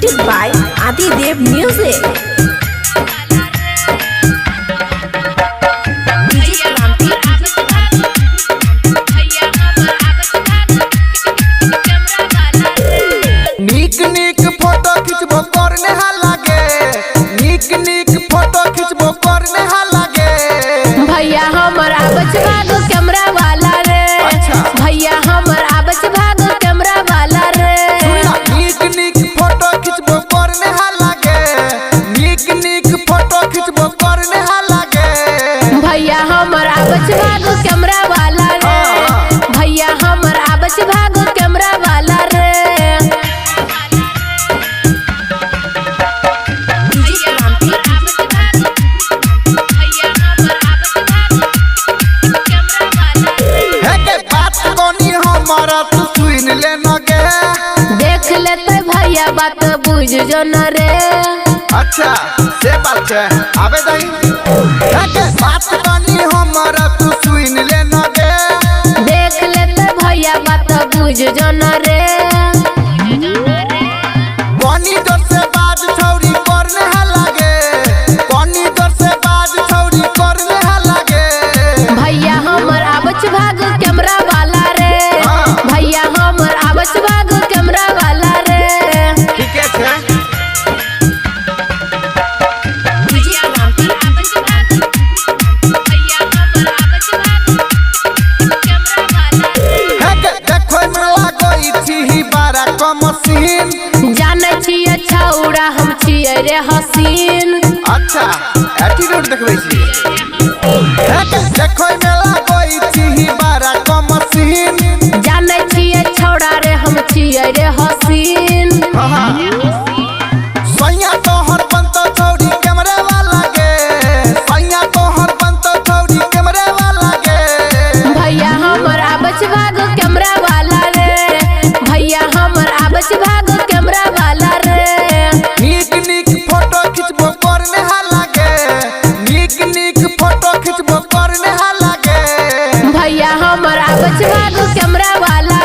presented by Adidev Music. नीक नीक photo खिंचबो करने हा लागे, नीक नीक फोटो खिंचबो करने हा लागे। भैया हमर आबच भागो कैमरा वाला रे। अच्छा। भैया हमर आबच भागो कैमरा वाला रे। नीक नीक फोटो खिंचबो करने हा लागे, नीक नीक फोटो खिंचबो करने हा लागे। भैया हमर आबच भागो कैमरा वाला रे। भैया हमर आबच भागो कैमरा वाला रे। तू सुन ले न गे, देख लेते भैया बात बुझ जो न रे। अच्छा से बात है आबे दई के बात बनी हमरा तू सुन ले न गे। देख लेते भैया बात बुझ जो न रे। पानी दर से बाज छौरी करने हा लागे, पानी दर से बाज छौरी करने हा लागे। भैया हमर आबच भागो कैमरा वाला रे। भैया हमर आबच भागो कैमरा वाला रे। ठीक है देखो मेला गई छी बारा कम सीन। जाने छिए छौड़ा हम छिए रे हसीन। अच्छा एटीट्यूड देखबै छी। देखो मेला गई छी बारा कम सीन। जाने छिए छौड़ा रे हम छिए रे हसीन। सैया तोहर बनतो छौरी कैमरे वाला गे, सैया तोहर बनतो छौरी कैमरे वाला गे। भैया हमर आबच भागो कैमरा वाला रे। भैया हमर आबच भागो कैमरा वाला रे। नीक नीक फोटो खिंचबो करने हा लागे, नीक नीक फोटो खिंचबो करने हा लागे। भैया हमर आबच भागो कैमरा वाला